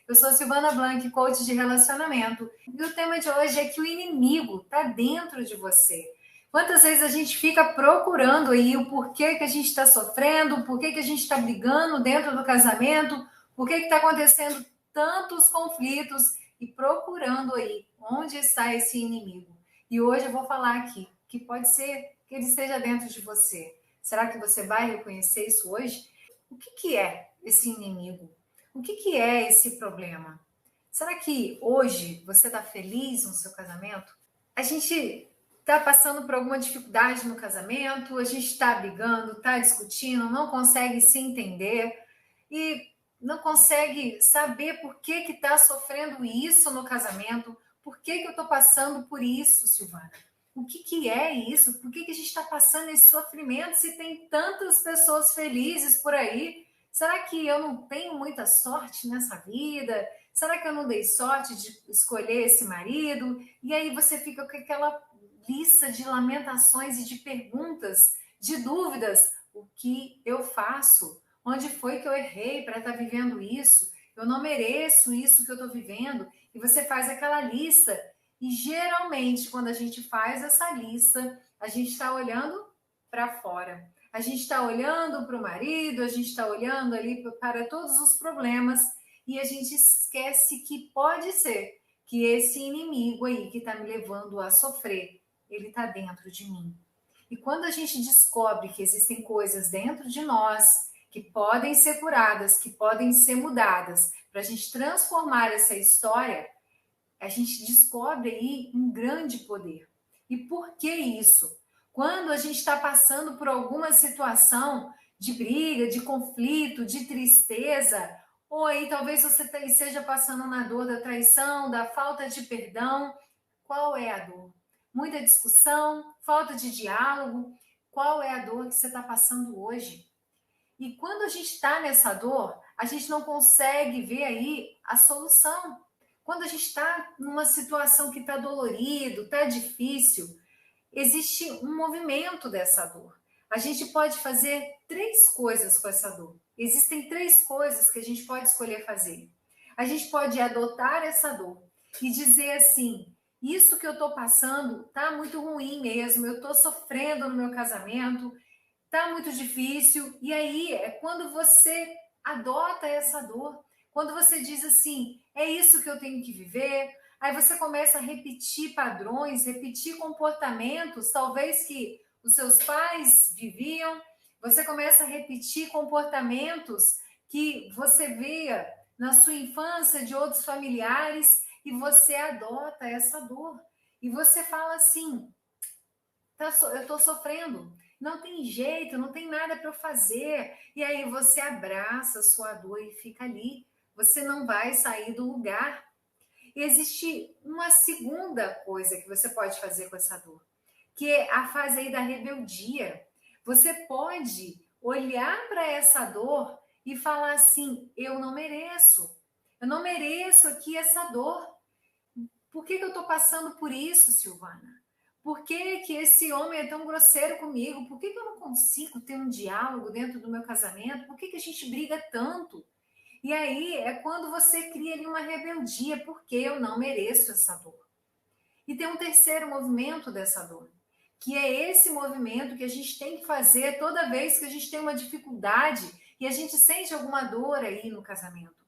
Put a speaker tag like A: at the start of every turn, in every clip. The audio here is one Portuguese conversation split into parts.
A: Eu sou Silvana Blanc, coach de relacionamento. E o tema de hoje é que o inimigo está dentro de você. Quantas vezes a gente fica procurando aí o porquê que a gente está sofrendo, o porquê que a gente está brigando dentro do casamento, por que está acontecendo tantos conflitos e procurando aí onde está esse inimigo. E hoje eu vou falar aqui que pode ser que ele esteja dentro de você. Será que você vai reconhecer isso hoje? O que é esse inimigo? O que é esse problema? Será que hoje você está feliz no seu casamento? A gente está passando por alguma dificuldade no casamento, a gente está brigando, está discutindo, não consegue se entender e não consegue saber por que está sofrendo isso no casamento, por que eu estou passando por isso, Silvana? O que é isso? Por que a gente está passando esse sofrimento se tem tantas pessoas felizes por aí? Será que eu não tenho muita sorte nessa vida? Será que eu não dei sorte de escolher esse marido? E aí você fica com aquela lista de lamentações e de perguntas, de dúvidas. O que eu faço? Onde foi que eu errei para estar vivendo isso? Eu não mereço isso que eu estou vivendo. E você faz aquela lista. E geralmente, quando a gente faz essa lista, a gente está olhando para fora. A gente está olhando para o marido, a gente está olhando ali para todos os problemas e a gente esquece que pode ser que esse inimigo aí que está me levando a sofrer, ele está dentro de mim. E quando a gente descobre que existem coisas dentro de nós que podem ser curadas, que podem ser mudadas, para a gente transformar essa história, a gente descobre aí um grande poder. E por que isso? Quando a gente está passando por alguma situação de briga, de conflito, de tristeza, ou aí talvez você esteja passando na dor da traição, da falta de perdão, qual é a dor? Muita discussão, falta de diálogo, qual é a dor que você está passando hoje? E quando a gente está nessa dor, a gente não consegue ver aí a solução. Quando a gente está numa situação que está dolorido, está difícil, existe um movimento dessa dor. A gente pode fazer três coisas com essa dor. Existem três coisas que a gente pode escolher fazer. A gente pode adotar essa dor e dizer assim: isso que eu estou passando está muito ruim mesmo, eu estou sofrendo no meu casamento, está muito difícil. E aí é quando você adota essa dor, quando você diz assim, é isso que eu tenho que viver. Aí você começa a repetir padrões, repetir comportamentos, talvez que os seus pais viviam. Você começa a repetir comportamentos que você via na sua infância de outros familiares e você adota essa dor. E você fala assim, eu estou sofrendo, não tem jeito, não tem nada para eu fazer. E aí você abraça a sua dor e fica ali. Você não vai sair do lugar. E existe uma segunda coisa que você pode fazer com essa dor, que é a fase aí da rebeldia. Você pode olhar para essa dor e falar assim: eu não mereço. Eu não mereço aqui essa dor. Por que eu estou passando por isso, Silvana? Por que esse homem é tão grosseiro comigo? Por que eu não consigo ter um diálogo dentro do meu casamento? Por que a gente briga tanto? E aí é quando você cria ali uma rebeldia, porque eu não mereço essa dor. E tem um terceiro movimento dessa dor, que é esse movimento que a gente tem que fazer toda vez que a gente tem uma dificuldade e a gente sente alguma dor aí no casamento.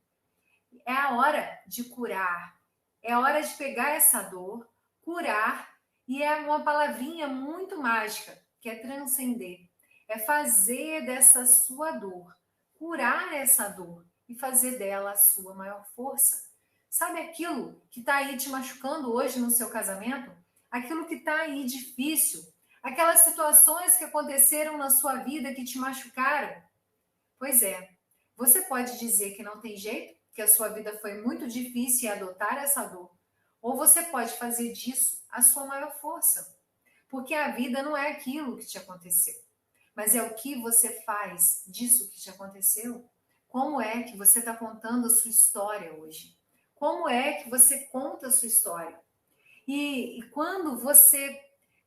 A: É a hora de curar, é a hora de pegar essa dor, curar, e é uma palavrinha muito mágica, que é transcender. É fazer dessa sua dor, curar essa dor e fazer dela a sua maior força. Sabe aquilo que está aí te machucando hoje no seu casamento? Aquilo que está aí difícil? Aquelas situações que aconteceram na sua vida que te machucaram? Pois é, você pode dizer que não tem jeito, que a sua vida foi muito difícil e adotar essa dor. Ou você pode fazer disso a sua maior força. Porque a vida não é aquilo que te aconteceu, mas é o que você faz disso que te aconteceu. Como é que você está contando a sua história hoje? Como é que você conta a sua história? E quando você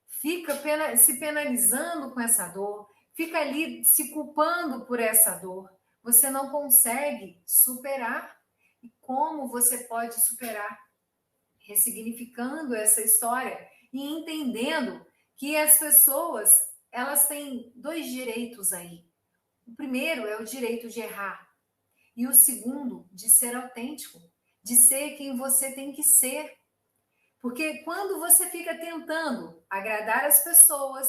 A: fica se penalizando com essa dor, fica ali se culpando por essa dor, você não consegue superar. e como você pode superar, ressignificando essa história e entendendo que as pessoas, elas têm dois direitos aí. O primeiro é o direito de errar e o segundo de ser autêntico, de ser quem você tem que ser. Porque quando você fica tentando agradar as pessoas,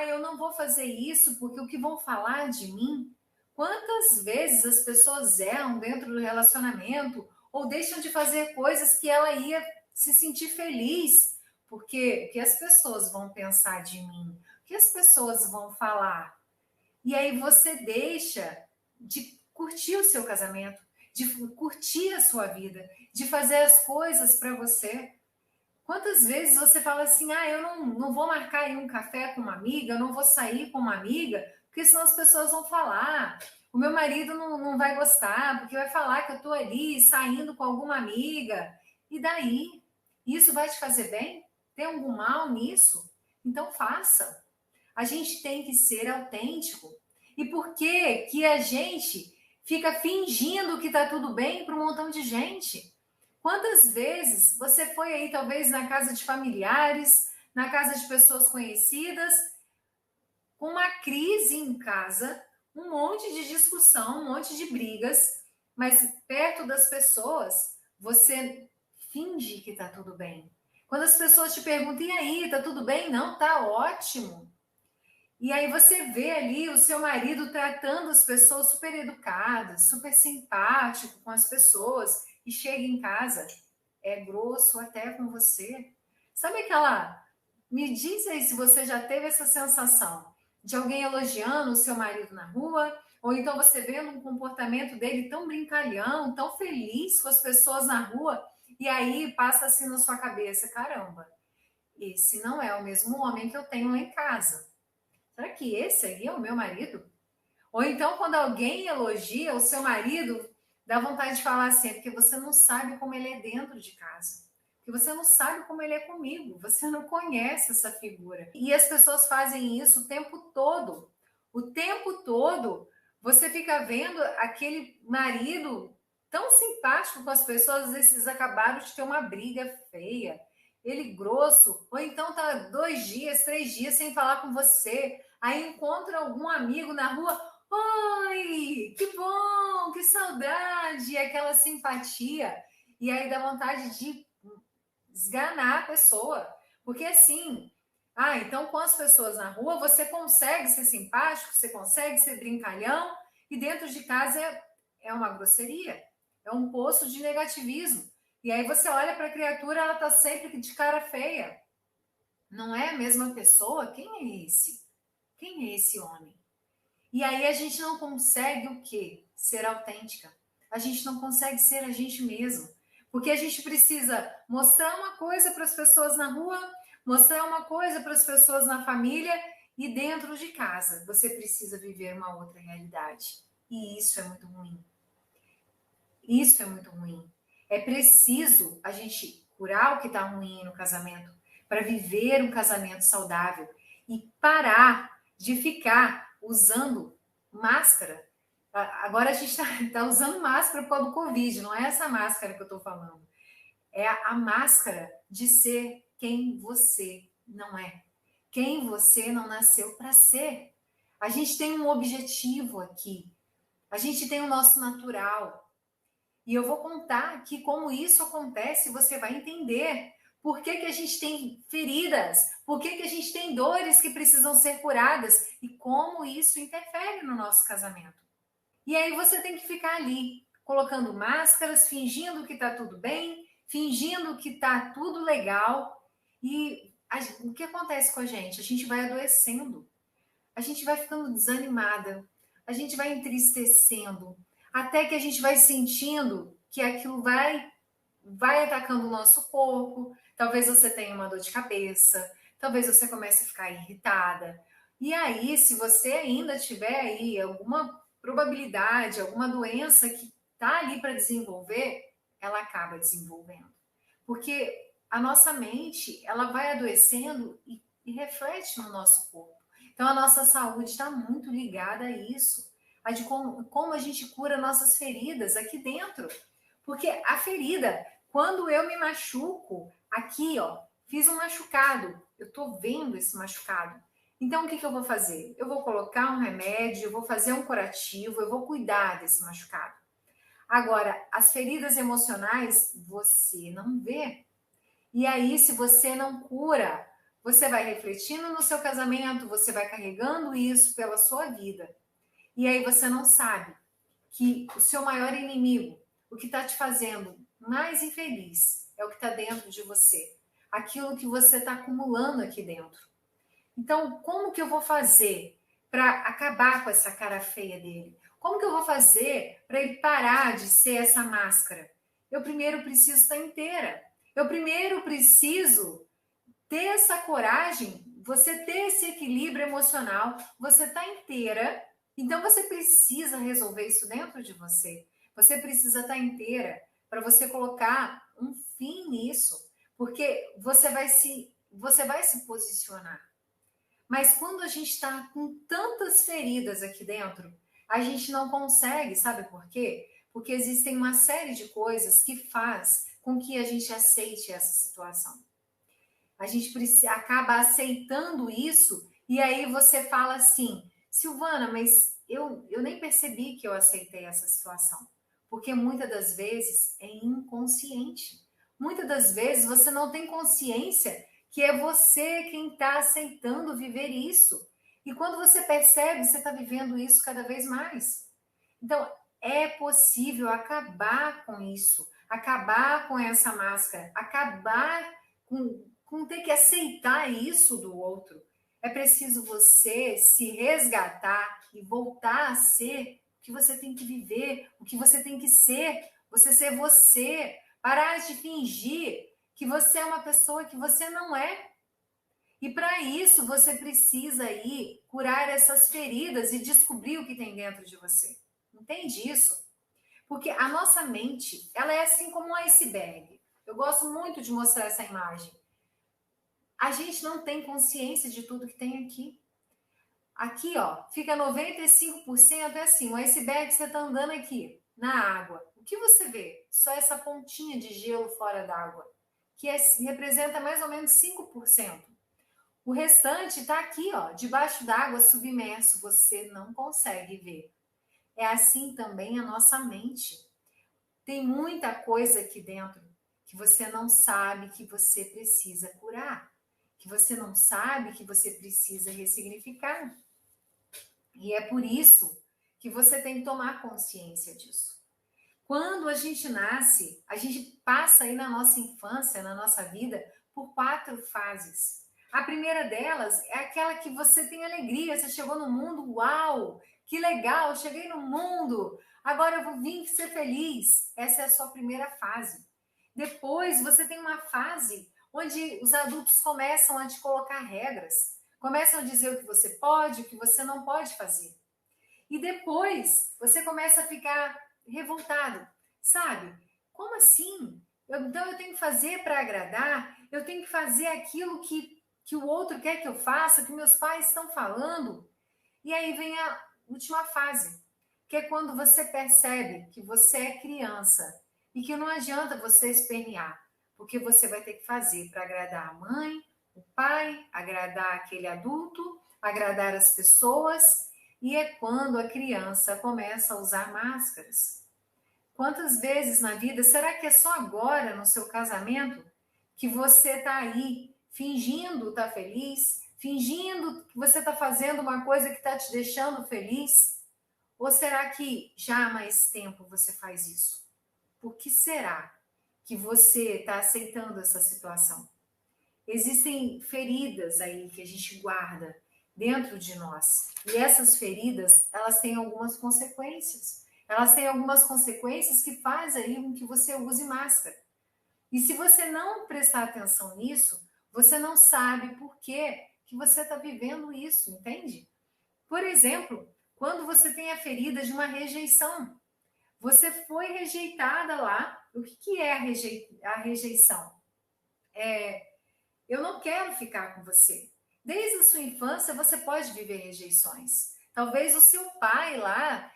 A: eu não vou fazer isso porque o que vão falar de mim? Quantas vezes as pessoas erram dentro do relacionamento ou deixam de fazer coisas que ela ia se sentir feliz? Porque o que as pessoas vão pensar de mim? O que as pessoas vão falar? E aí você deixa de curtir o seu casamento, de curtir a sua vida, de fazer as coisas para você. Quantas vezes você fala assim, eu não vou marcar aí um café com uma amiga, eu não vou sair com uma amiga, porque senão as pessoas vão falar, o meu marido não vai gostar, porque vai falar que eu estou ali saindo com alguma amiga. E daí? Isso vai te fazer bem? Tem algum mal nisso? Então faça. A gente tem que ser autêntico. E por que que a gente fica fingindo que está tudo bem para um montão de gente? Quantas vezes você foi aí, talvez, na casa de familiares, na casa de pessoas conhecidas, com uma crise em casa, um monte de discussão, um monte de brigas, mas perto das pessoas, você finge que tá tudo bem. Quando as pessoas te perguntam, e aí, tá tudo bem? Não, tá ótimo. E aí você vê ali o seu marido tratando as pessoas super educadas, super simpático com as pessoas, e chega em casa, é grosso até com você. Sabe aquela... Me diz aí se você já teve essa sensação de alguém elogiando o seu marido na rua, ou então você vendo um comportamento dele tão brincalhão, tão feliz com as pessoas na rua, e aí passa assim na sua cabeça, caramba, esse não é o mesmo homem que eu tenho lá em casa. Será que esse aí é o meu marido? Ou então, quando alguém elogia o seu marido, dá vontade de falar assim, porque você não sabe como ele é dentro de casa. Porque você não sabe como ele é comigo. Você não conhece essa figura. E as pessoas fazem isso o tempo todo. O tempo todo, você fica vendo aquele marido tão simpático com as pessoas, às vezes eles acabaram de ter uma briga feia. Ele grosso, ou então tá 2 dias, 3 dias sem falar com você. Aí encontra algum amigo na rua, oi, que bom, que saudade, aquela simpatia. E aí dá vontade de esganar a pessoa. Porque assim, então com as pessoas na rua você consegue ser simpático, você consegue ser brincalhão, e dentro de casa é uma grosseria, é um poço de negativismo. E aí você olha para a criatura, ela está sempre de cara feia. Não é a mesma pessoa? Quem é esse? Quem é esse homem? E aí a gente não consegue o quê? Ser autêntica. A gente não consegue ser a gente mesmo. Porque a gente precisa mostrar uma coisa para as pessoas na rua, mostrar uma coisa para as pessoas na família, e dentro de casa você precisa viver uma outra realidade. E isso é muito ruim. Isso é muito ruim. É preciso a gente curar o que está ruim no casamento para viver um casamento saudável e parar de ficar usando máscara. Agora a gente está usando máscara por causa do Covid, não é essa máscara que eu estou falando. É a máscara de ser quem você não é. Quem você não nasceu para ser. A gente tem um objetivo aqui. A gente tem o nosso natural. E eu vou contar aqui como isso acontece, você vai entender por que a gente tem feridas, por que a gente tem dores que precisam ser curadas e como isso interfere no nosso casamento. E aí você tem que ficar ali, colocando máscaras, fingindo que está tudo bem, fingindo que está tudo legal. E o que acontece com a gente? A gente vai adoecendo, a gente vai ficando desanimada, a gente vai entristecendo, até que a gente vai sentindo que aquilo vai atacando o nosso corpo. Talvez você tenha uma dor de cabeça, talvez você comece a ficar irritada. E aí, se você ainda tiver aí alguma probabilidade, alguma doença que está ali para desenvolver, ela acaba desenvolvendo. Porque a nossa mente, ela vai adoecendo e reflete no nosso corpo. Então, a nossa saúde está muito ligada a isso, a de como a gente cura nossas feridas aqui dentro. Porque a ferida, quando eu me machuco, aqui, ó, fiz um machucado, eu tô vendo esse machucado. Então, o que eu vou fazer? Eu vou colocar um remédio, eu vou fazer um curativo, eu vou cuidar desse machucado. Agora, as feridas emocionais, você não vê. E aí, se você não cura, você vai refletindo no seu casamento, você vai carregando isso pela sua vida. E aí você não sabe que o seu maior inimigo, o que está te fazendo mais infeliz, é o que está dentro de você. Aquilo que você está acumulando aqui dentro. Então, como que eu vou fazer para acabar com essa cara feia dele? Como que eu vou fazer para ele parar de ser essa máscara? Eu primeiro preciso estar inteira. Eu primeiro preciso ter essa coragem, você ter esse equilíbrio emocional, você está inteira, então você precisa resolver isso dentro de você. Você precisa estar inteira para você colocar um fim nisso, porque você vai se posicionar. Mas quando a gente está com tantas feridas aqui dentro, a gente não consegue, sabe por quê? Porque existem uma série de coisas que faz com que a gente aceite essa situação. A gente acaba aceitando isso e aí você fala assim, Silvana, mas eu nem percebi que eu aceitei essa situação. Porque muitas das vezes é inconsciente. Muitas das vezes você não tem consciência que é você quem está aceitando viver isso. E quando você percebe, você está vivendo isso cada vez mais. Então, é possível acabar com isso, acabar com essa máscara, acabar com ter que aceitar isso do outro. É preciso você se resgatar e voltar a ser o que você tem que viver, o que você tem que ser, você ser você, parar de fingir que você é uma pessoa que você não é. E para isso você precisa aí curar essas feridas e descobrir o que tem dentro de você. Entende isso? Porque a nossa mente, ela é assim como um iceberg. Eu gosto muito de mostrar essa imagem. A gente não tem consciência de tudo que tem aqui. Aqui, ó, fica 95% é assim, o iceberg você tá andando aqui, na água. O que você vê? Só essa pontinha de gelo fora d'água, que representa mais ou menos 5%. O restante está aqui, ó, debaixo d'água, submerso, você não consegue ver. É assim também a nossa mente. Tem muita coisa aqui dentro que você não sabe que você precisa curar, que você não sabe que você precisa ressignificar. E é por isso que você tem que tomar consciência disso. Quando a gente nasce, a gente passa aí na nossa infância, na nossa vida, por 4 fases. A primeira delas é aquela que você tem alegria, você chegou no mundo, uau, que legal, cheguei no mundo, agora eu vou vir ser feliz. Essa é a sua primeira fase. Depois você tem uma fase onde os adultos começam a te colocar regras, começam a dizer o que você pode, o que você não pode fazer. E depois você começa a ficar revoltado, sabe? Como assim? Então eu tenho que fazer para agradar, eu tenho que fazer aquilo que o outro quer que eu faça, que meus pais estão falando. E aí vem a última fase, que é quando você percebe que você é criança e que não adianta você espernear, porque você vai ter que fazer para agradar a mãe, o pai, agradar aquele adulto, agradar as pessoas, e é quando a criança começa a usar máscaras. Quantas vezes na vida, será que é só agora no seu casamento que você está aí fingindo estar feliz, fingindo que você está fazendo uma coisa que está te deixando feliz? Ou será que já há mais tempo você faz isso? Por que será que você está aceitando essa situação? Existem feridas aí que a gente guarda dentro de nós. E essas feridas, elas têm algumas consequências. Elas têm algumas consequências que fazem aí com que você use máscara. E se você não prestar atenção nisso, você não sabe por que você está vivendo isso, entende? Por exemplo, quando você tem a ferida de uma rejeição. Você foi rejeitada lá. O que é a rejeição? Eu não quero ficar com você. Desde a sua infância, você pode viver rejeições. Talvez o seu pai lá,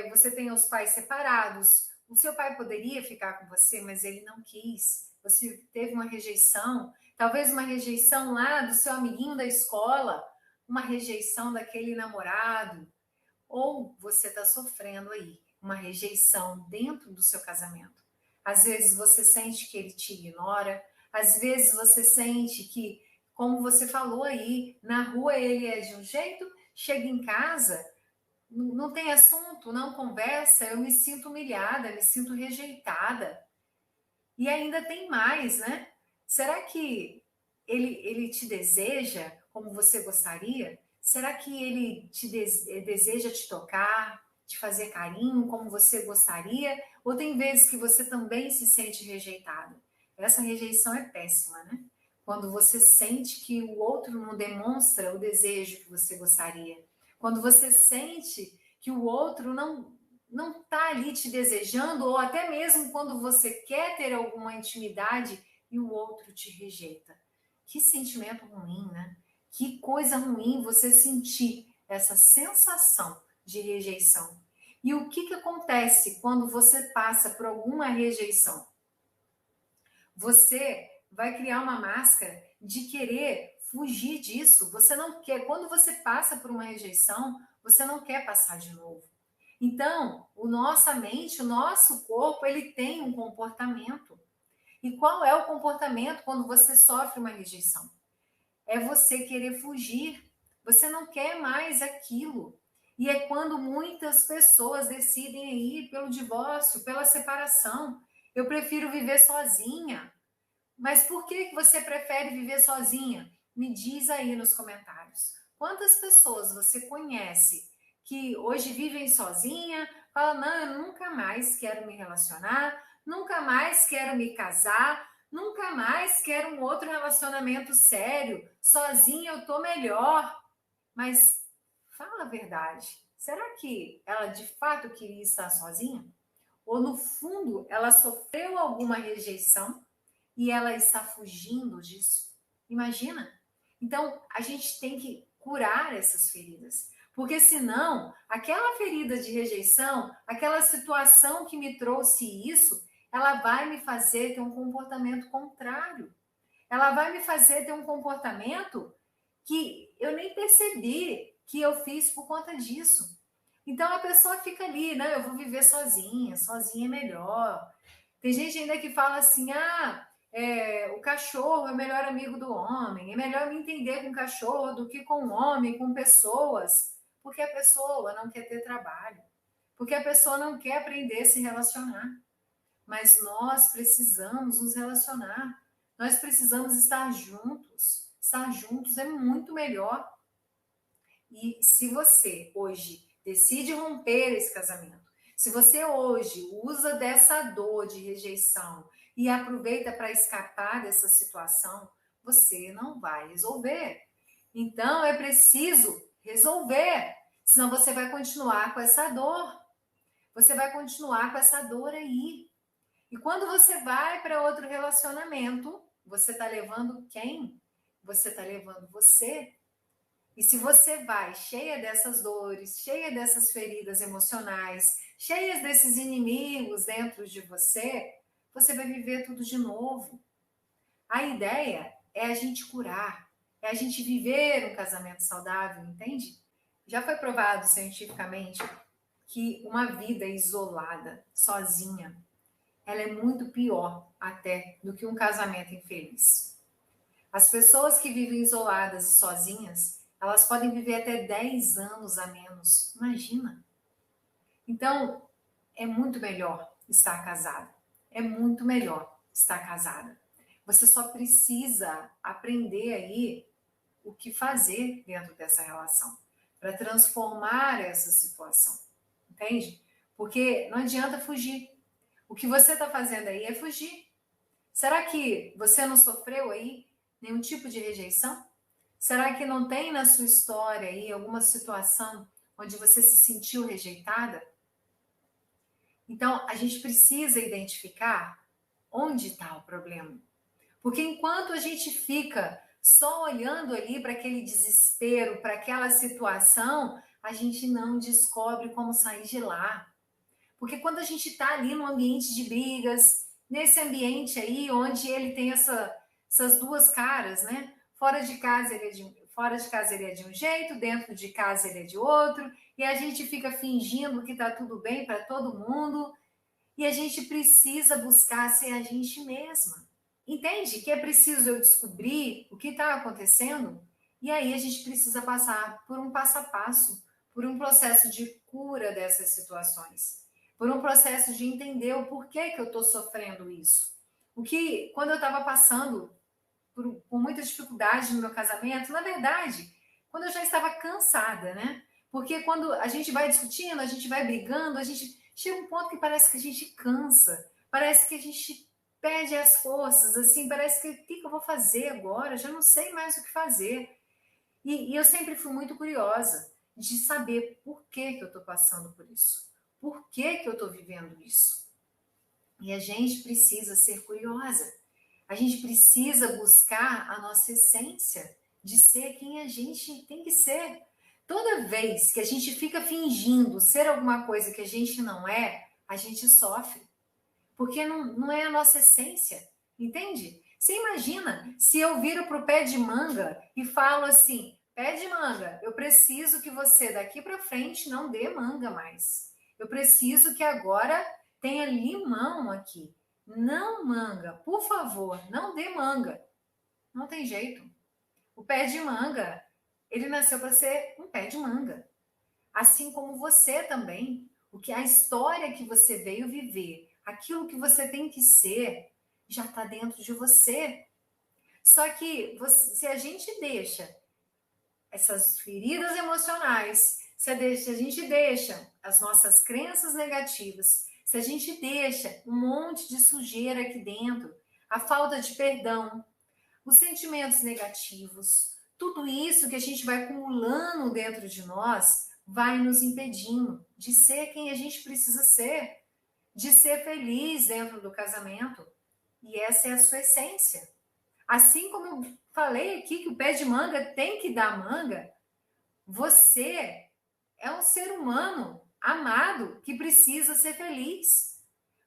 A: você tenha os pais separados, O seu pai poderia ficar com você, mas ele não quis. Você teve uma rejeição, talvez uma rejeição lá do seu amiguinho da escola, uma rejeição daquele namorado, ou você está sofrendo aí uma rejeição dentro do seu casamento. Às vezes você sente que ele te ignora, às vezes você sente que, como você falou aí, na rua ele é de um jeito, chega em casa, não tem assunto, não conversa, eu me sinto humilhada, me sinto rejeitada. E ainda tem mais, né? Será que ele te deseja como você gostaria? Será que ele deseja te tocar, te fazer carinho como você gostaria? Ou tem vezes que você também se sente rejeitada? Essa rejeição é péssima, né? Quando você sente que o outro não demonstra o desejo que você gostaria. Quando você sente que o outro não está ali te desejando, ou até mesmo quando você quer ter alguma intimidade e o outro te rejeita. Que sentimento ruim, né? Que coisa ruim você sentir essa sensação de rejeição. E o que acontece quando você passa por alguma rejeição? Você vai criar uma máscara de querer fugir disso. Você não quer. Quando você passa por uma rejeição, você não quer passar de novo. Então, nossa mente, o nosso corpo, ele tem um comportamento. E qual é o comportamento quando você sofre uma rejeição? É você querer fugir. Você não quer mais aquilo. E é quando muitas pessoas decidem ir pelo divórcio, pela separação. Eu prefiro viver sozinha. Mas por que você prefere viver sozinha? Me diz aí nos comentários. Quantas pessoas você conhece que hoje vivem sozinha, falam, não, eu nunca mais quero me relacionar, nunca mais quero me casar, nunca mais quero um outro relacionamento sério, sozinha eu tô melhor. Mas fala a verdade, será que ela de fato queria estar sozinha? Ou no fundo ela sofreu alguma rejeição e ela está fugindo disso? Imagina? Então, a gente tem que curar essas feridas. Porque senão, aquela ferida de rejeição, aquela situação que me trouxe isso, ela vai me fazer ter um comportamento contrário. Ela vai me fazer ter um comportamento que eu nem percebi que eu fiz por conta disso. Então a pessoa fica ali, né? Eu vou viver sozinha, sozinha é melhor. Tem gente ainda que fala assim, o cachorro é o melhor amigo do homem, é melhor me entender com cachorro do que com homem, com pessoas, porque a pessoa não quer ter trabalho, porque a pessoa não quer aprender a se relacionar. Mas nós precisamos nos relacionar, nós precisamos estar juntos. Estar juntos é muito melhor. E se você hoje decide romper esse casamento, se você hoje usa dessa dor de rejeição e aproveita para escapar dessa situação, você não vai resolver. Então é preciso resolver, senão você vai continuar com essa dor. Você vai continuar com essa dor aí. E quando você vai para outro relacionamento, você está levando quem? Você está levando você. E se você vai cheia dessas dores, cheia dessas feridas emocionais, cheia desses inimigos dentro de você, você vai viver tudo de novo. A ideia é a gente curar, é a gente viver um casamento saudável, entende? Já foi provado cientificamente que uma vida isolada, sozinha, ela é muito pior até do que um casamento infeliz. As pessoas que vivem isoladas e sozinhas, elas podem viver até 10 anos a menos. Imagina. Então, é muito melhor estar casada. É muito melhor estar casada. Você só precisa aprender aí o que fazer dentro dessa relação para transformar essa situação. Entende? Porque não adianta fugir. O que você está fazendo aí é fugir. Será que você não sofreu aí nenhum tipo de rejeição? Será que não tem na sua história aí alguma situação onde você se sentiu rejeitada? Então, a gente precisa identificar onde está o problema. Porque enquanto a gente fica só olhando ali para aquele desespero, para aquela situação, a gente não descobre como sair de lá. Porque quando a gente está ali no ambiente de brigas, nesse ambiente aí onde ele tem essas duas caras, né? Fora de casa ele é de um jeito, dentro de casa ele é de outro, e a gente fica fingindo que está tudo bem para todo mundo, e a gente precisa buscar ser a gente mesma. Entende que é preciso eu descobrir o que está acontecendo? E aí a gente precisa passar por um passo a passo, por um processo de cura dessas situações, por um processo de entender o porquê que eu estou sofrendo isso. Quando eu estava passando por muita dificuldade no meu casamento, na verdade, quando eu já estava cansada, né? Porque quando a gente vai discutindo, a gente vai brigando, a gente chega um ponto que parece que a gente cansa, parece que a gente perde as forças, assim, parece que o que eu vou fazer agora? Já não sei mais o que fazer. E eu sempre fui muito curiosa de saber por que eu estou passando por isso, por que eu estou vivendo isso. E a gente precisa ser curiosa. A gente precisa buscar a nossa essência de ser quem a gente tem que ser. Toda vez que a gente fica fingindo ser alguma coisa que a gente não é, a gente sofre. Porque não é a nossa essência, entende? Você imagina se eu viro para o pé de manga e falo assim: pé de manga, eu preciso que você daqui para frente não dê manga mais. Eu preciso que agora tenha limão aqui. Não manga, por favor, não dê manga. Não tem jeito. O pé de manga, ele nasceu para ser um pé de manga. Assim como você também. O que a história que você veio viver, aquilo que você tem que ser, já está dentro de você. Só que se a gente deixa essas feridas emocionais, se a gente deixa as nossas crenças negativas, se a gente deixa um monte de sujeira aqui dentro, a falta de perdão, os sentimentos negativos, tudo isso que a gente vai acumulando dentro de nós vai nos impedindo de ser quem a gente precisa ser, de ser feliz dentro do casamento. E essa é a sua essência. Assim como eu falei aqui que o pé de manga tem que dar manga, você é um ser humano amado que precisa ser feliz.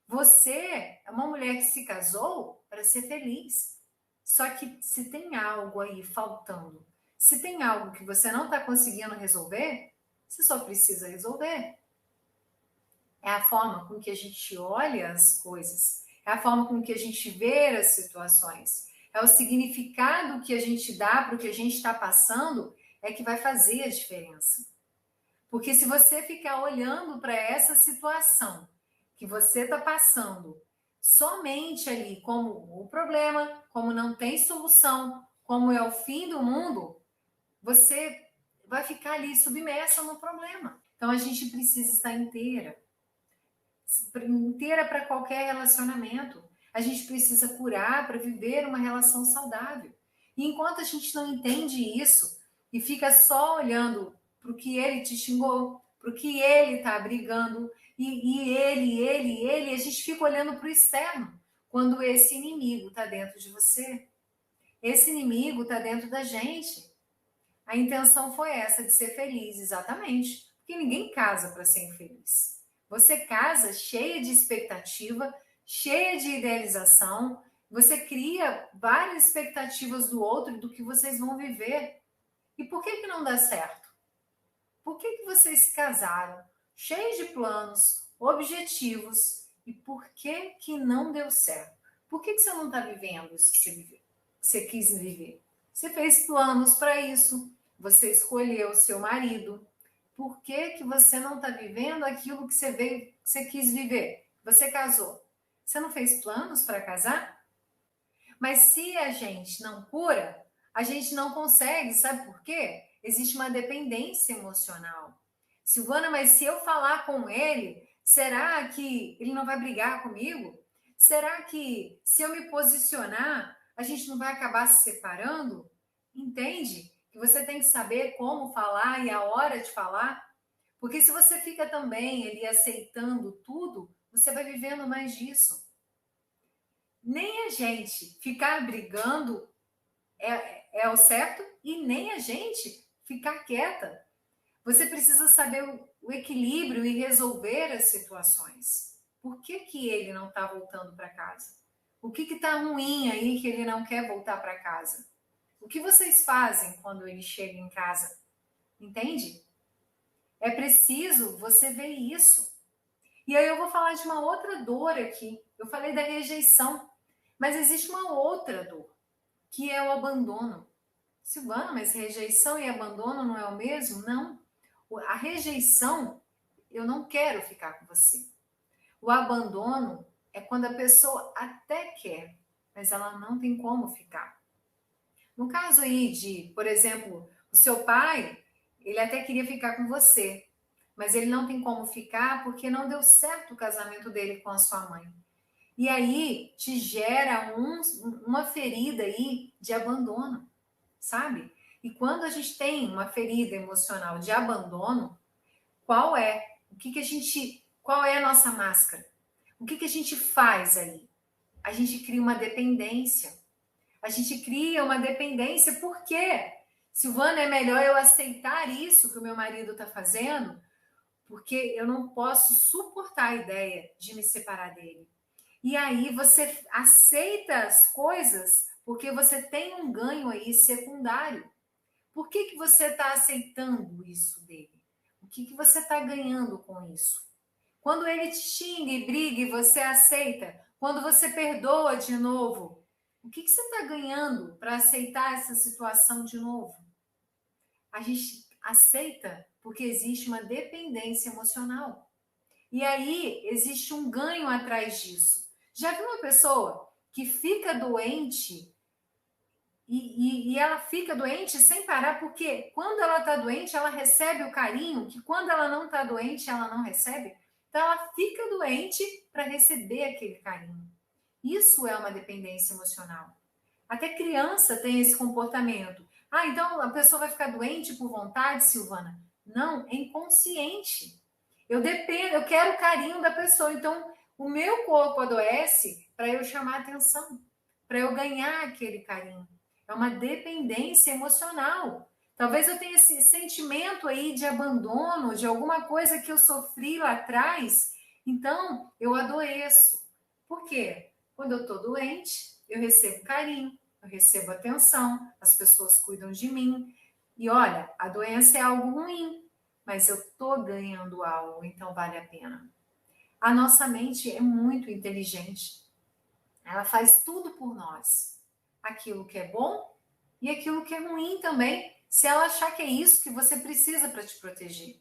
A: Você é uma mulher que se casou para ser feliz. Só que se tem algo aí faltando, se tem algo que você não está conseguindo resolver, você só precisa resolver. É a forma com que a gente olha as coisas, é a forma com que a gente vê as situações, é o significado que a gente dá para o que a gente está passando é que vai fazer a diferença. Porque se você ficar olhando para essa situação que você está passando somente ali como o problema, como não tem solução, como é o fim do mundo, você vai ficar ali submersa no problema. Então a gente precisa estar inteira para qualquer relacionamento. A gente precisa curar para viver uma relação saudável. E enquanto a gente não entende isso e fica só olhando para o que ele te xingou, para o que ele está brigando, a gente fica olhando para o externo, quando esse inimigo está dentro de você. Esse inimigo está dentro da gente. A intenção foi essa, de ser feliz, exatamente. Porque ninguém casa para ser infeliz. Você casa cheia de expectativa, cheia de idealização, você cria várias expectativas do outro, do que vocês vão viver. E por que não dá certo? Por que vocês se casaram, cheios de planos, objetivos, e por que não deu certo? Por que você não está vivendo isso que você quis viver? Você fez planos para isso, você escolheu o seu marido. Por que você não está vivendo aquilo que você quis viver? Você casou. Você não fez planos para casar? Mas se a gente não cura, a gente não consegue, sabe por quê? Existe uma dependência emocional. Silvana, mas se eu falar com ele, será que ele não vai brigar comigo? Será que se eu me posicionar, a gente não vai acabar se separando? Entende? Que você tem que saber como falar e a hora de falar. Porque se você fica também ali aceitando tudo, você vai vivendo mais disso. Nem a gente ficar brigando é o certo e nem a gente ficar quieta. Você precisa saber o equilíbrio e resolver as situações. Por que que ele não está voltando para casa? O que está ruim aí que ele não quer voltar para casa? O que vocês fazem quando ele chega em casa? Entende? É preciso você ver isso. E aí eu vou falar de uma outra dor aqui. Eu falei da rejeição, mas existe uma outra dor, que é o abandono. Silvana, mas rejeição e abandono não é o mesmo? Não. A rejeição, eu não quero ficar com você. O abandono é quando a pessoa até quer, mas ela não tem como ficar. No caso aí de, por exemplo, o seu pai, ele até queria ficar com você, mas ele não tem como ficar porque não deu certo o casamento dele com a sua mãe. E aí te gera uma ferida aí de abandono, sabe? E quando a gente tem uma ferida emocional de abandono, qual é? Qual é a nossa máscara? O que a gente faz ali? A gente cria uma dependência. A gente cria uma dependência, por quê? Silvana, é melhor eu aceitar isso que o meu marido está fazendo, porque eu não posso suportar a ideia de me separar dele. E aí você aceita as coisas porque você tem um ganho aí secundário. Por que você está aceitando isso dele? O que você está ganhando com isso? Quando ele te xinga e briga e você aceita, quando você perdoa de novo, o que você está ganhando para aceitar essa situação de novo? A gente aceita porque existe uma dependência emocional. E aí existe um ganho atrás disso. Já viu uma pessoa que fica doente e ela fica doente sem parar, porque quando ela está doente, ela recebe o carinho que quando ela não está doente, ela não recebe? Então ela fica doente para receber aquele carinho. Isso é uma dependência emocional. Até criança tem esse comportamento. Ah, então a pessoa vai ficar doente por vontade, Silvana? Não, é inconsciente. Eu dependo, eu quero o carinho da pessoa. Então, o meu corpo adoece para eu chamar atenção, para eu ganhar aquele carinho. É uma dependência emocional. Talvez eu tenha esse sentimento aí de abandono, de alguma coisa que eu sofri lá atrás. Então, eu adoeço. Por quê? Quando eu estou doente, eu recebo carinho, eu recebo atenção, as pessoas cuidam de mim. E olha, a doença é algo ruim, mas eu estou ganhando algo, então vale a pena. A nossa mente é muito inteligente. Ela faz tudo por nós. Aquilo que é bom e aquilo que é ruim também, se ela achar que é isso que você precisa para te proteger.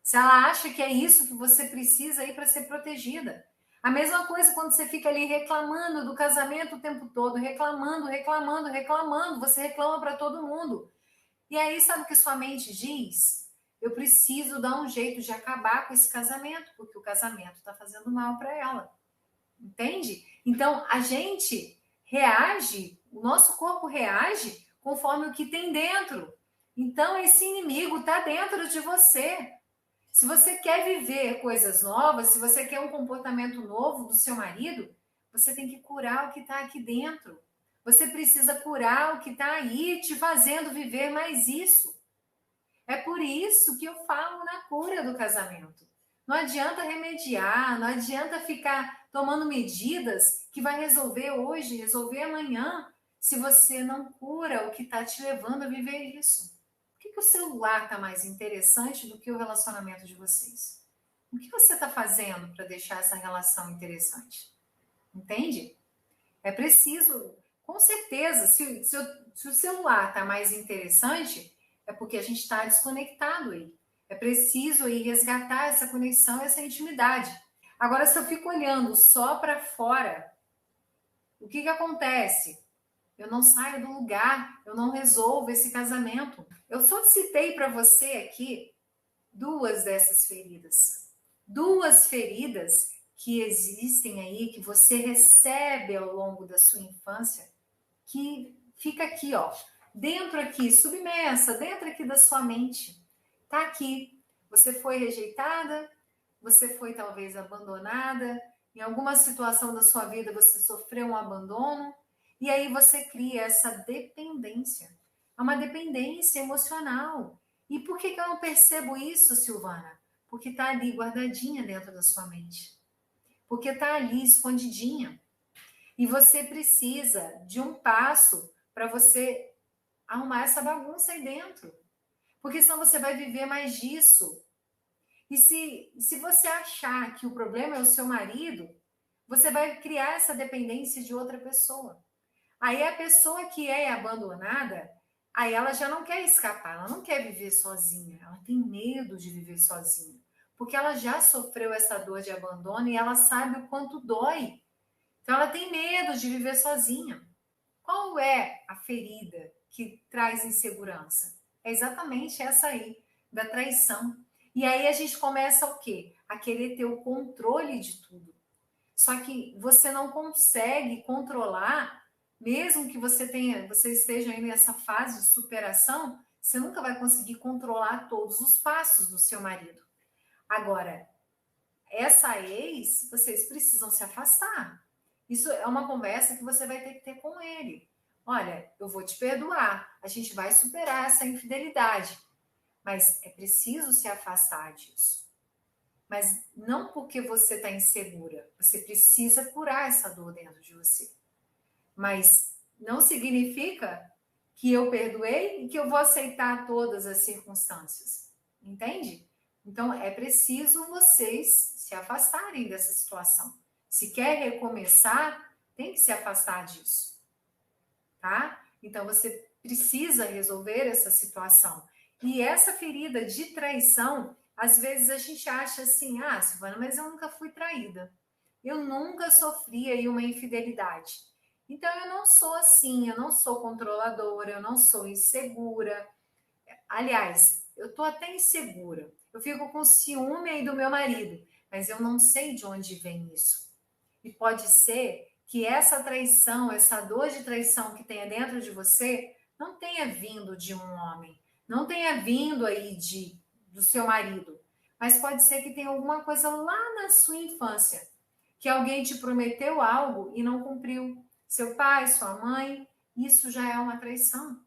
A: Se ela acha que é isso que você precisa aí para ser protegida. A mesma coisa quando você fica ali reclamando do casamento o tempo todo, reclamando, reclamando, reclamando, você reclama para todo mundo. E aí, sabe o que sua mente diz? Eu preciso dar um jeito de acabar com esse casamento, porque o casamento está fazendo mal para ela. Entende? Então, a gente reage, o nosso corpo reage conforme o que tem dentro. Então, esse inimigo está dentro de você. Se você quer viver coisas novas, se você quer um comportamento novo do seu marido, você tem que curar o que está aqui dentro. Você precisa curar o que está aí te fazendo viver mais isso. É por isso que eu falo na cura do casamento. Não adianta remediar, não adianta ficar tomando medidas que vai resolver hoje, resolver amanhã, se você não cura o que está te levando a viver isso. Por que o celular está mais interessante do que o relacionamento de vocês? O que você está fazendo para deixar essa relação interessante? Entende? É preciso, com certeza, se o celular está mais interessante, é porque a gente está desconectado aí. É preciso aí resgatar essa conexão, essa intimidade. Agora, se eu fico olhando só para fora, o que acontece? Eu não saio do lugar, eu não resolvo esse casamento. Eu só citei para você aqui duas dessas feridas. Duas feridas que existem aí, que você recebe ao longo da sua infância, que fica aqui, ó, dentro aqui, submersa, dentro aqui da sua mente. Tá aqui. Você foi rejeitada, você foi talvez abandonada, em alguma situação da sua vida você sofreu um abandono, e aí você cria essa dependência. É uma dependência emocional. E por que eu não percebo isso, Silvana? Porque está ali guardadinha dentro da sua mente. Porque está ali escondidinha. E você precisa de um passo para você arrumar essa bagunça aí dentro. Porque senão você vai viver mais disso. E se você achar que o problema é o seu marido, você vai criar essa dependência de outra pessoa. Aí a pessoa que é abandonada, aí ela já não quer escapar, ela não quer viver sozinha, ela tem medo de viver sozinha, porque ela já sofreu essa dor de abandono e ela sabe o quanto dói. Então ela tem medo de viver sozinha. Qual é a ferida que traz insegurança? É exatamente essa aí, da traição. E aí a gente começa o quê? A querer ter o controle de tudo. Só que você não consegue controlar, mesmo que você esteja aí nessa fase de superação, você nunca vai conseguir controlar todos os passos do seu marido. Agora, essa ex, vocês precisam se afastar. Isso é uma conversa que você vai ter que ter com ele. Olha, eu vou te perdoar, a gente vai superar essa infidelidade, mas é preciso se afastar disso. Mas não porque você está insegura, você precisa curar essa dor dentro de você. Mas não significa que eu perdoei e que eu vou aceitar todas as circunstâncias. Entende? Então é preciso vocês se afastarem dessa situação. Se quer recomeçar, tem que se afastar disso. Tá? Então você precisa resolver essa situação. E essa ferida de traição, às vezes a gente acha assim, ah, Silvana, mas eu nunca fui traída. Eu nunca sofri aí uma infidelidade. Então eu não sou assim, eu não sou controladora, eu não sou insegura. Aliás, eu tô até insegura. Eu fico com ciúme aí do meu marido, mas eu não sei de onde vem isso. E pode ser que essa traição, essa dor de traição que tenha dentro de você, não tenha vindo de um homem, não tenha vindo aí do seu marido, mas pode ser que tenha alguma coisa lá na sua infância, que alguém te prometeu algo e não cumpriu. Seu pai, sua mãe, isso já é uma traição.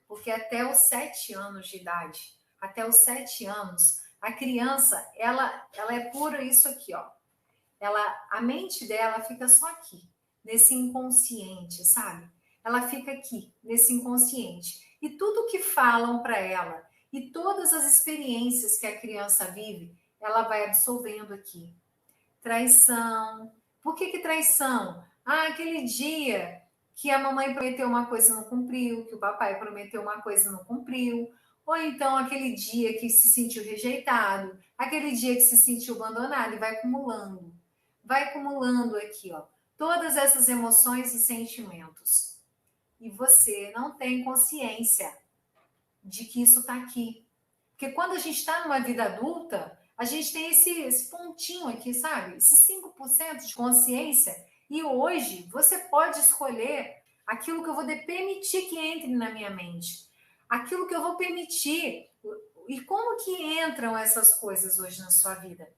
A: Porque até os 7 anos de idade, até os 7 anos, a criança, ela é pura isso aqui, ó. A mente dela fica só aqui, nesse inconsciente, sabe? Ela fica aqui, nesse inconsciente. E tudo que falam para ela, e todas as experiências que a criança vive, ela vai absorvendo aqui. Traição. Por que traição? Ah, aquele dia que a mamãe prometeu uma coisa e não cumpriu, que o papai prometeu uma coisa e não cumpriu. Ou então aquele dia que se sentiu rejeitado, aquele dia que se sentiu abandonado e vai acumulando. Vai acumulando aqui, ó, todas essas emoções e sentimentos. E você não tem consciência de que isso está aqui. Porque quando a gente está numa vida adulta, a gente tem esse pontinho aqui, sabe? Esse 5% de consciência. E hoje você pode escolher aquilo que eu vou permitir que entre na minha mente. Aquilo que eu vou permitir. E como que entram essas coisas hoje na sua vida?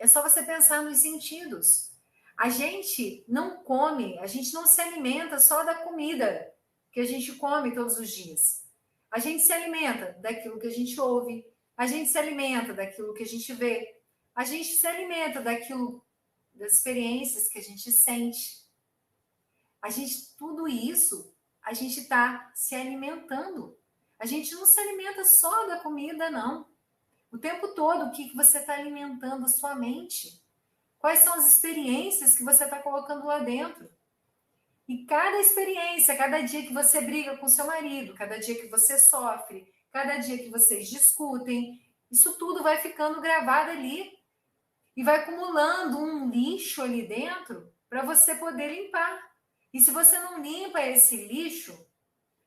A: É só você pensar nos sentidos. A gente não come, a gente não se alimenta só da comida que a gente come todos os dias. A gente se alimenta daquilo que a gente ouve, a gente se alimenta daquilo que a gente vê, a gente se alimenta daquilo, das experiências que a gente sente. A gente, tudo isso, a gente está se alimentando. A gente não se alimenta só da comida, não. O tempo todo, o que você está alimentando a sua mente? Quais são as experiências que você está colocando lá dentro? E cada experiência, cada dia que você briga com seu marido, cada dia que você sofre, cada dia que vocês discutem, isso tudo vai ficando gravado ali e vai acumulando um lixo ali dentro para você poder limpar. E se você não limpa esse lixo,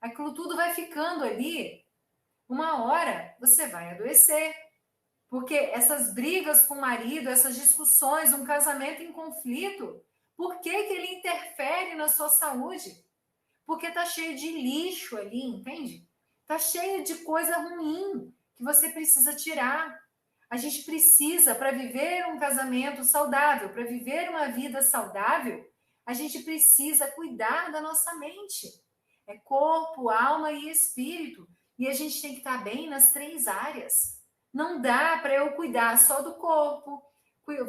A: aquilo tudo vai ficando ali. Uma hora você vai adoecer. Porque essas brigas com o marido, essas discussões, um casamento em conflito, por que ele interfere na sua saúde? Porque tá cheio de lixo ali, entende? Tá cheio de coisa ruim que você precisa tirar. A gente precisa, para viver um casamento saudável, para viver uma vida saudável, a gente precisa cuidar da nossa mente. É corpo, alma e espírito. E a gente tem que estar bem nas 3 áreas. Não dá para eu cuidar só do corpo.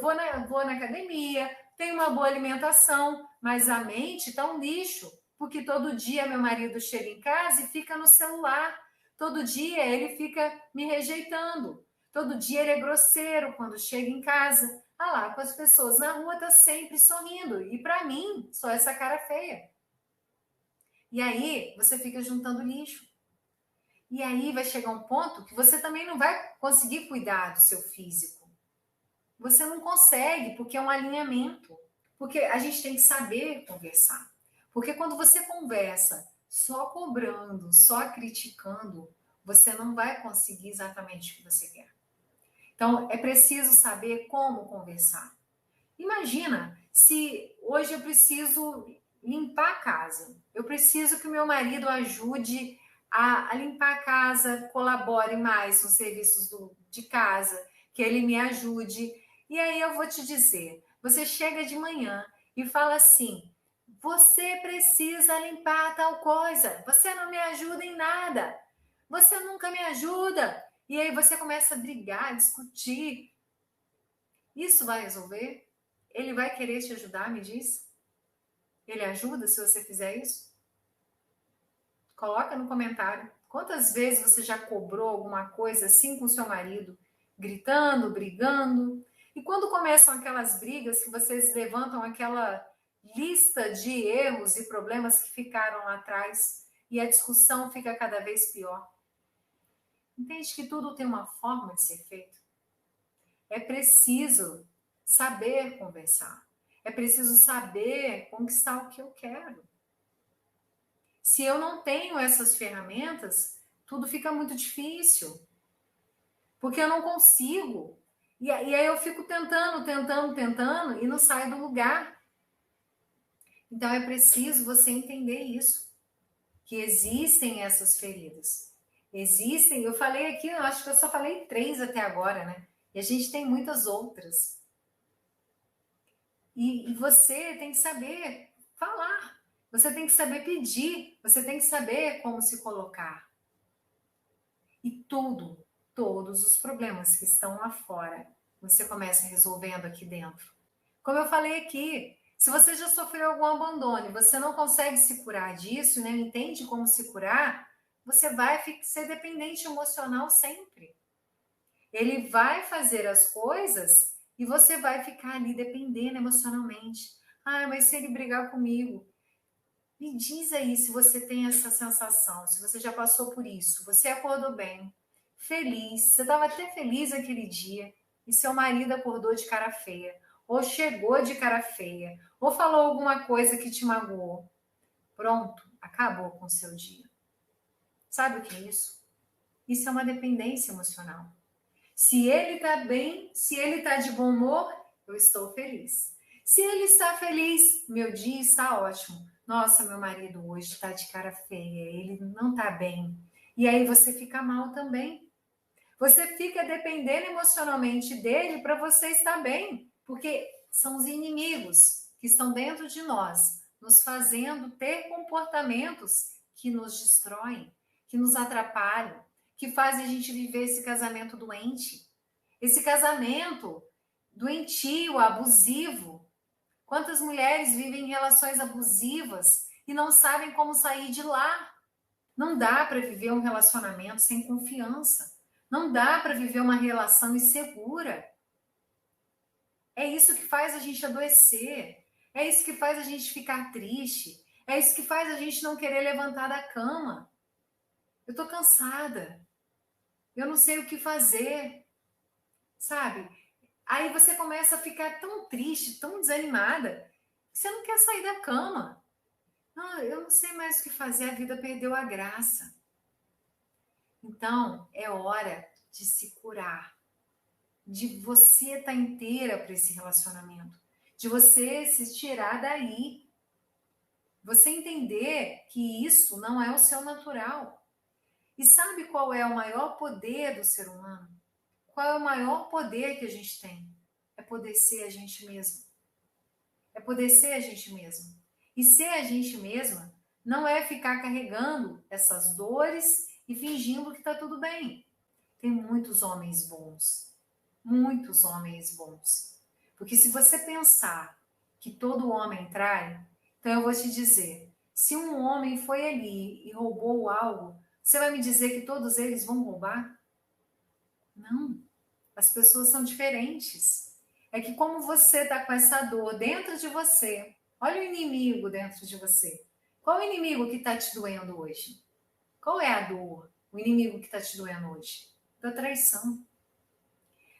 A: Vou na academia, tenho uma boa alimentação, mas a mente está um lixo, porque todo dia meu marido chega em casa e fica no celular. Todo dia ele fica me rejeitando. Todo dia ele é grosseiro quando chega em casa. Ah lá, com as pessoas na rua tá sempre sorrindo. E para mim, só essa cara feia. E aí você fica juntando lixo. E aí vai chegar um ponto que você também não vai conseguir cuidar do seu físico. Você não consegue, porque é um alinhamento. Porque a gente tem que saber conversar. Porque quando você conversa só cobrando, só criticando, você não vai conseguir exatamente o que você quer. Então, é preciso saber como conversar. Imagina se hoje eu preciso limpar a casa. Eu preciso que o meu marido ajude a limpar a casa, colabore mais nos serviços de casa, que ele me ajude. E aí eu vou te dizer, você chega de manhã e fala assim, você precisa limpar tal coisa, você não me ajuda em nada, você nunca me ajuda. E aí você começa a brigar, a discutir. Isso vai resolver? Ele vai querer te ajudar, me diz? Ele ajuda se você fizer isso? Coloca no comentário. Quantas vezes você já cobrou alguma coisa assim com seu marido, gritando, brigando? E quando começam aquelas brigas que vocês levantam aquela lista de erros e problemas que ficaram lá atrás e a discussão fica cada vez pior? Entende que tudo tem uma forma de ser feito? É preciso saber conversar. É preciso saber conquistar o que eu quero. Se eu não tenho essas ferramentas, tudo fica muito difícil. Porque eu não consigo. E aí eu fico tentando e não saio do lugar. Então é preciso você entender isso. Que existem essas feridas. Existem, eu falei aqui, eu acho que eu só falei 3 até agora, né? E a gente tem muitas outras. E você tem que saber falar, você tem que saber pedir, você tem que saber como se colocar. E todos os problemas que estão lá fora, você começa resolvendo aqui dentro. Como eu falei aqui, se você já sofreu algum abandono e você não consegue se curar disso, né, não entende como se curar, você vai ser dependente emocional sempre. Ele vai fazer as coisas e você vai ficar ali dependendo emocionalmente. Ah, mas se ele brigar comigo, me diz aí se você tem essa sensação, se você já passou por isso. Você acordou bem, feliz, você estava até feliz aquele dia e seu marido acordou de cara feia, ou chegou de cara feia, ou falou alguma coisa que te magoou. Pronto, acabou com o seu dia. Sabe o que é isso? Isso é uma dependência emocional. Se ele está bem, se ele está de bom humor, eu estou feliz. Se ele está feliz, meu dia está ótimo. Nossa, meu marido hoje está de cara feia, ele não está bem. E aí você fica mal também. Você fica dependendo emocionalmente dele para você estar bem, porque são os inimigos que estão dentro de nós, nos fazendo ter comportamentos que nos destroem, que nos atrapalham, que fazem a gente viver esse casamento doente. Esse casamento doentio, abusivo. Quantas mulheres vivem em relações abusivas e não sabem como sair de lá? Não dá para viver um relacionamento sem confiança. Não dá para viver uma relação insegura. É isso que faz a gente adoecer. É isso que faz a gente ficar triste. É isso que faz a gente não querer levantar da cama. Eu tô cansada. Eu não sei o que fazer. Sabe? Aí você começa a ficar tão triste, tão desanimada, que você não quer sair da cama. Não, eu não sei mais o que fazer, a vida perdeu a graça. Então, é hora de se curar, de você estar inteira para esse relacionamento, de você se tirar daí. Você entender que isso não é o seu natural. E sabe qual é o maior poder do ser humano? Qual é o maior poder que a gente tem? É poder ser a gente mesmo. É poder ser a gente mesmo. E ser a gente mesma não é ficar carregando essas dores e fingindo que está tudo bem. tem muitos homens bons. Muitos homens bons. Porque se você pensar que todo homem trai, então eu vou te dizer, se um homem foi ali e roubou algo, você vai me dizer que todos eles vão roubar? Não. As pessoas são diferentes. É que como você está com essa dor dentro de você, olha o inimigo dentro de você. Qual o inimigo que está te doendo hoje? Qual é a dor? O inimigo que está te doendo hoje? Da traição.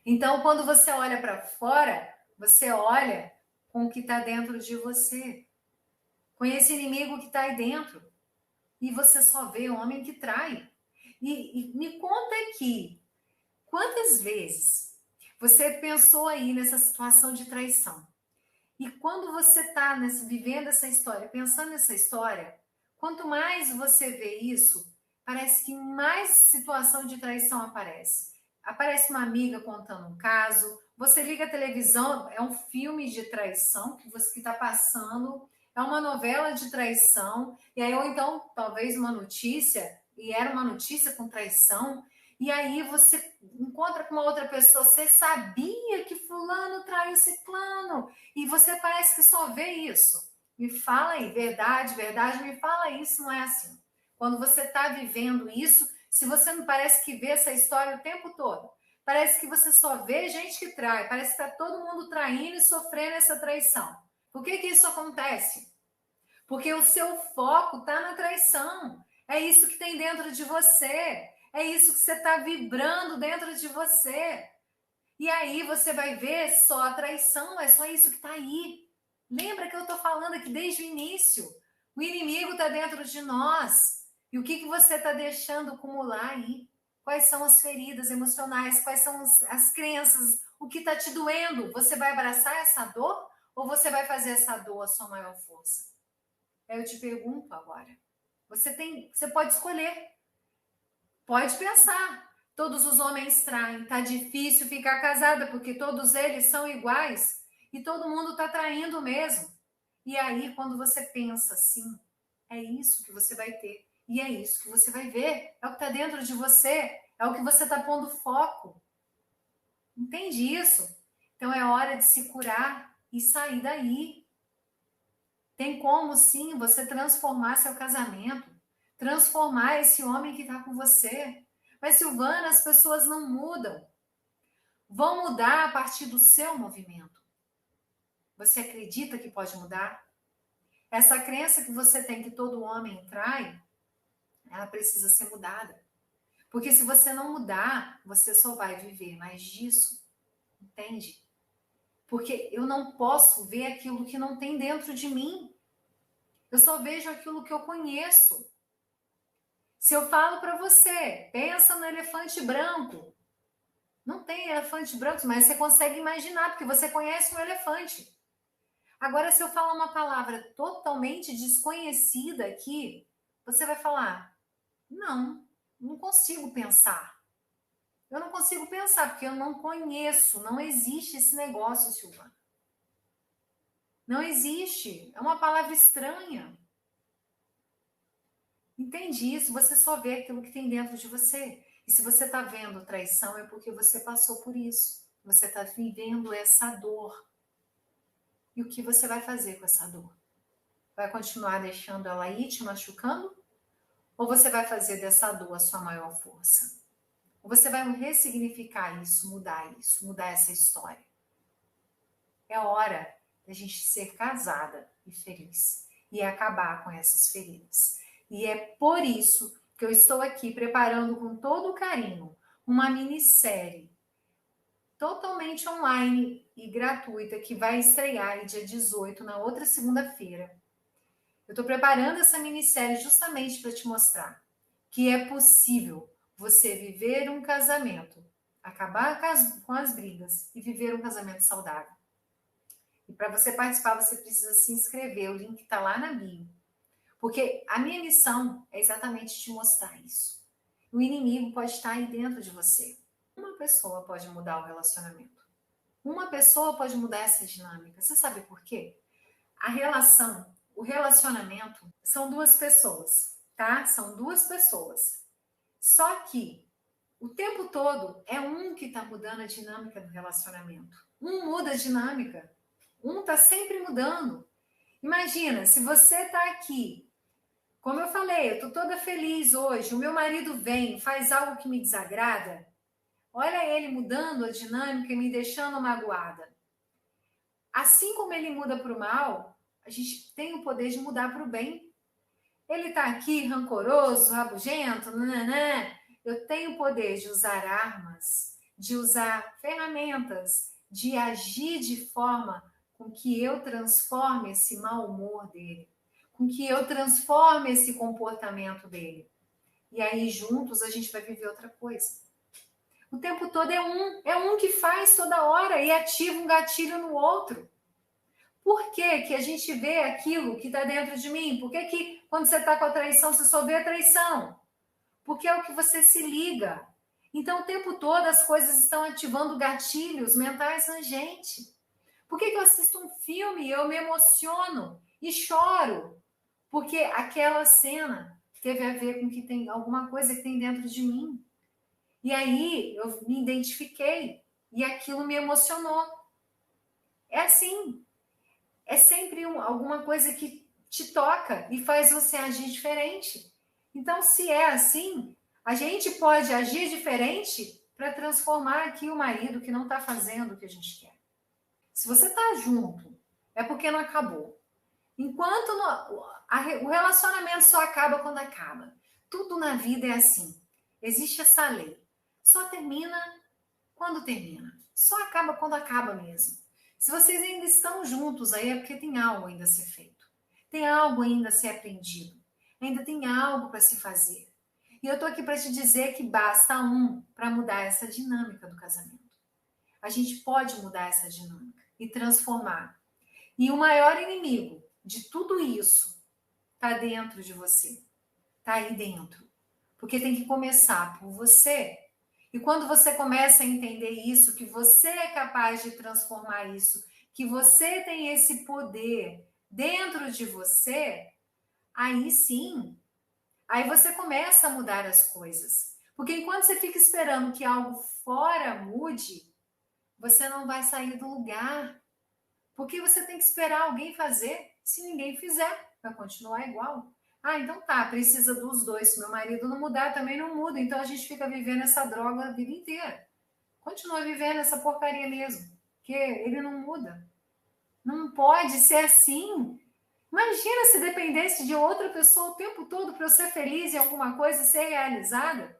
A: Então, quando você olha para fora, você olha com o que está dentro de você. Com esse inimigo que está aí dentro. E você só vê homem que trai. E me conta aqui, quantas vezes você pensou aí nessa situação de traição? E quando você está vivendo essa história, pensando nessa história, quanto mais você vê isso, parece que mais situação de traição aparece. Aparece uma amiga contando um caso, você liga a televisão, é um filme de traição que você está passando, é uma novela de traição, e aí, ou então, talvez uma notícia, e era uma notícia com traição, e aí você encontra com uma outra pessoa, você sabia que fulano traiu ciclano, e você parece que só vê isso. Me fala aí, verdade, verdade, me fala isso, não é assim. Quando você está vivendo isso, se você não parece que vê essa história o tempo todo, parece que você só vê gente que trai, parece que está todo mundo traindo e sofrendo essa traição. Por que isso acontece? Porque o seu foco está na traição. É isso que tem dentro de você. É isso que você está vibrando dentro de você. E aí você vai ver só a traição, é só isso que está aí. Lembra que eu estou falando aqui desde o início? O inimigo está dentro de nós. E o que você está deixando acumular aí? Quais são as feridas emocionais? Quais são as crenças? O que está te doendo? Você vai abraçar essa dor? Ou você vai fazer essa dor a sua maior força? Eu te pergunto agora. Você pode escolher. Pode pensar. Todos os homens traem. Tá difícil ficar casada porque todos eles são iguais e todo mundo tá traindo mesmo. E aí, quando você pensa assim, é isso que você vai ter. E é isso que você vai ver. É o que tá dentro de você. É o que você tá pondo foco. Entende isso? Então é hora de se curar e sair daí. Tem como sim você transformar seu casamento, transformar esse homem que está com você. Mas, Silvana, as pessoas não mudam. Vão mudar a partir do seu movimento. Você acredita que pode mudar? Essa crença que você tem que todo homem trai, ela precisa ser mudada. Porque se você não mudar, você só vai viver mais disso. Entende? Porque eu não posso ver aquilo que não tem dentro de mim. Eu só vejo aquilo que eu conheço. Se eu falo para você, pensa no elefante branco. Não tem elefante branco, mas você consegue imaginar, porque você conhece um elefante. Agora, se eu falar uma palavra totalmente desconhecida aqui, você vai falar: não, não consigo pensar. Eu não consigo pensar, porque eu não conheço, não existe esse negócio, Silvana. Não existe. É uma palavra estranha. Entende isso? Você só vê aquilo que tem dentro de você. E se você está vendo traição, é porque você passou por isso. Você está vivendo essa dor. E o que você vai fazer com essa dor? Vai continuar deixando ela ir te machucando? Ou você vai fazer dessa dor a sua maior força? Ou você vai ressignificar isso, mudar essa história? É hora da gente ser casada e feliz. E acabar com essas feridas. E é por isso que eu estou aqui preparando com todo o carinho uma minissérie totalmente online e gratuita que vai estrear dia 18, na outra segunda-feira. Eu estou preparando essa minissérie justamente para te mostrar que é possível você viver um casamento, acabar com as brigas e viver um casamento saudável. E para você participar, você precisa se inscrever, o link está lá na bio. Porque a minha missão é exatamente te mostrar isso. O inimigo pode estar aí dentro de você. Uma pessoa pode mudar o relacionamento. Uma pessoa pode mudar essa dinâmica. Você sabe por quê? A relação, o relacionamento, são duas pessoas, tá? São duas pessoas. Só que O tempo todo é um que está mudando a dinâmica do relacionamento. Um muda a dinâmica. Um está sempre mudando. Imagina, se você está aqui, como eu falei, eu estou toda feliz hoje, o meu marido vem, faz algo que me desagrada, olha ele mudando a dinâmica e me deixando magoada. Assim como ele muda para o mal, a gente tem o poder de mudar para o bem. Ele está aqui rancoroso, rabugento, nananã. Eu tenho o poder de usar armas, de usar ferramentas, de agir de forma com que eu transforme esse mau humor dele, com que eu transforme esse comportamento dele. E aí, juntos, a gente vai viver outra coisa. O tempo todo é um que faz toda hora e ativa um gatilho no outro. Por que que a gente vê aquilo que está dentro de mim? Por que que quando você está com a traição, você só vê a traição? Porque é o que você se liga. Então, o tempo todo as coisas estão ativando gatilhos mentais na gente. Por que que eu assisto um filme e eu me emociono e choro? Porque aquela cena teve a ver com que tem alguma coisa que tem dentro de mim. E aí eu me identifiquei e aquilo me emocionou. É assim. É sempre alguma coisa que te toca e faz você agir diferente. Então, se é assim, a gente pode agir diferente para transformar aqui o marido que não está fazendo o que a gente quer. Se você está junto, é porque não acabou. Enquanto o relacionamento só acaba quando acaba. Tudo na vida é assim. Existe essa lei. Só termina quando termina. Só acaba quando acaba mesmo. Se vocês ainda estão juntos aí é porque tem algo ainda a ser feito. Tem algo ainda a ser aprendido. Ainda tem algo para se fazer. E eu tô aqui para te dizer que basta um para mudar essa dinâmica do casamento. A gente pode mudar essa dinâmica e transformar. E o maior inimigo de tudo isso está dentro de você. Está aí dentro. Porque tem que começar por você. E quando você começa a entender isso, que você é capaz de transformar isso, que você tem esse poder dentro de você, aí sim, aí você começa a mudar as coisas. Porque enquanto você fica esperando que algo fora mude, você não vai sair do lugar. Porque você tem que esperar alguém fazer. Se ninguém fizer, vai continuar igual. Ah, então tá, precisa dos dois. Se meu marido não mudar, também não muda. Então a gente fica vivendo essa droga a vida inteira. Continua vivendo essa porcaria mesmo. Porque ele não muda. Não pode ser assim. Imagina se dependesse de outra pessoa o tempo todo para eu ser feliz em alguma coisa e ser realizada.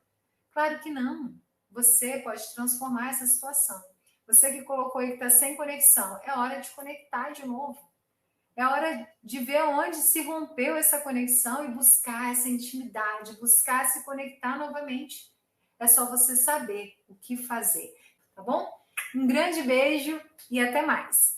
A: Claro que não. Você pode transformar essa situação. Você que colocou aí que está sem conexão, é hora de conectar de novo. É hora de ver onde se rompeu essa conexão e buscar essa intimidade, buscar se conectar novamente. É só você saber o que fazer, tá bom? Um grande beijo e até mais.